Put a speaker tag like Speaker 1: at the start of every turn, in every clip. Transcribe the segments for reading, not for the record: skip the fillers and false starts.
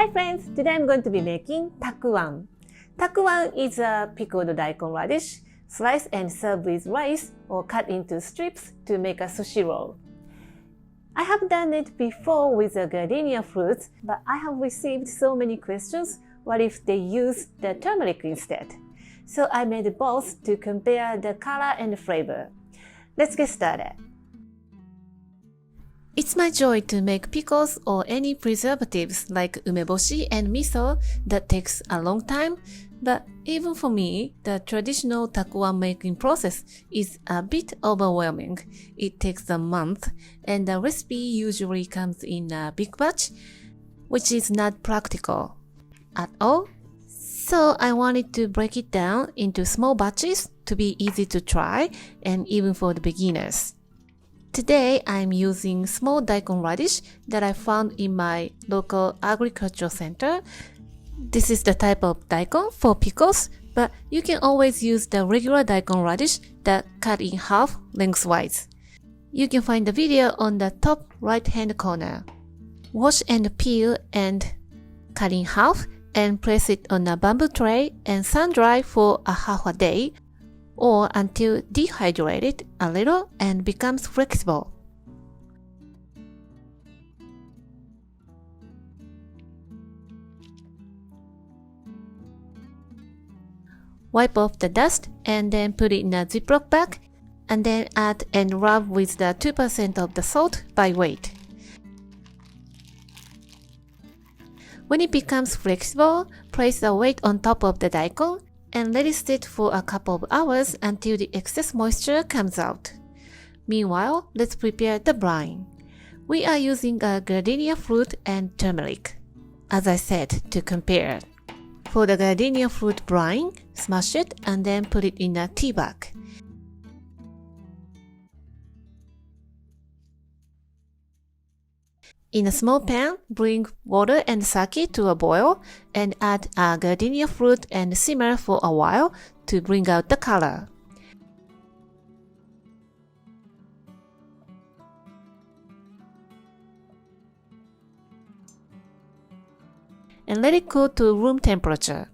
Speaker 1: Hi friends, today I'm going to be making Takuwan. Takuwan is a pickled daikon radish, sliced and served with rice or cut into strips to make a sushi roll. I have done it before with the gardenia fruits, but I have received so many questions what if they use the turmeric instead. So I made both to compare the color and flavor. Let's get started. It's my joy to make pickles or any preservatives like umeboshi and miso that takes a long time, but even for me, the traditional takuwan making process is a bit overwhelming. It takes a month, and the recipe usually comes in a big batch, which is not practical at all. So I wanted to break it down into small batches to be easy to try and even for the beginners. Today, I'm using small daikon radish that I found in my local agricultural center. This is the type of daikon for pickles, but you can always use the regular daikon radish that cut in half lengthwise. You can find the video on the top right-hand corner. Wash and peel and cut in half and place it on a bamboo tray and sun dry for a half a day or until dehydrated a little and becomes flexible. Wipe off the dust and then put it in a Ziploc bag and then add and rub with the 2% of the salt by weight. When it becomes flexible, place the weight on top of the daikon and let it sit for a couple of hours until the excess moisture comes out. Meanwhile, let's prepare the brine. We are using a gardenia fruit and turmeric, as I said, to compare. For the gardenia fruit brine, smash it and then put it in a tea bag. In a small pan, bring water and sake to a boil and add a gardenia fruit and simmer for a while to bring out the color. And let it cool to room temperature.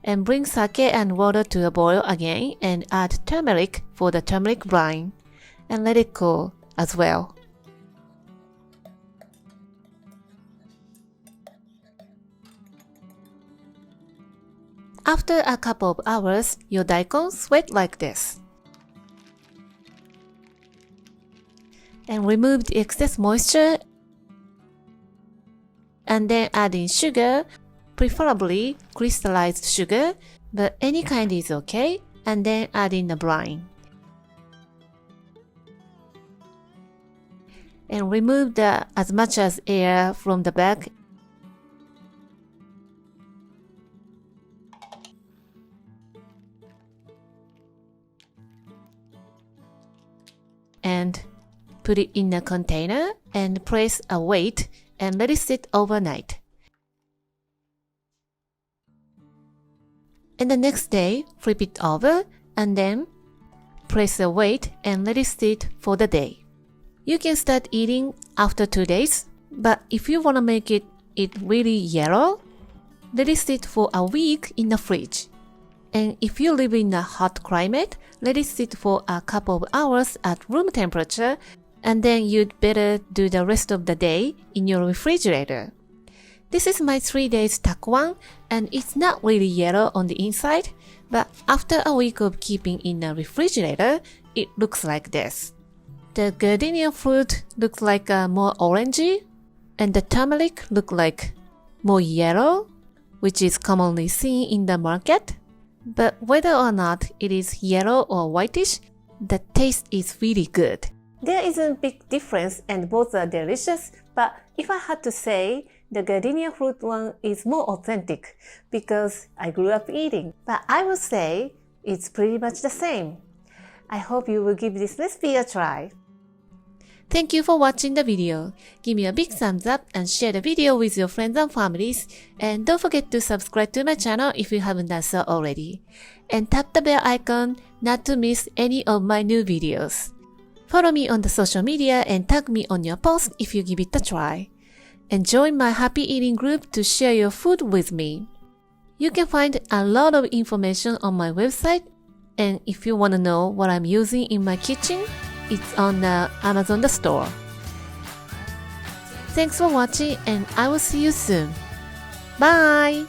Speaker 1: And bring sake and water to a boil again and add turmeric for the turmeric brine. And let it cool as well. After a couple of hours, your daikon sweat like this. And remove the excess moisture and then add in sugar, preferably crystallized sugar, but any kind is okay, and then add in the brine. And remove as much as air from the bag. And put it in a container and place a weight and let it sit overnight. And the next day, flip it over and then place a weight and let it sit for the day. You can start eating after 2 days, but if you want to make it really yellow, let it sit for a week in the fridge. And if you live in a hot climate, let it sit for a couple of hours at room temperature, and then you'd better do the rest of the day in your refrigerator. This is my 3 days takuwan, and it's not really yellow on the inside, but after a week of keeping in a refrigerator, it looks like this. The gardenia fruit looks like more orangey, and the turmeric looks like more yellow, which is commonly seen in the market. But whether or not it is yellow or whitish, the taste is really good. There isn't a big difference and both are delicious, but if I had to say, the gardenia fruit one is more authentic because I grew up eating. But I would say it's pretty much the same. I hope you will give this recipe a try. Thank you for watching the video. Give me a big thumbs up and share the video with your friends and families. And don't forget to subscribe to my channel if you haven't done so already. And tap the bell icon not to miss any of my new videos. Follow me on the social media and tag me on your post if you give it a try. and join my happy eating group to share your food with me. You can find a lot of information on my website, and if you want to know what I'm using in my kitchen, it's on the Amazon store. Thanks for watching, and I will see you soon. Bye!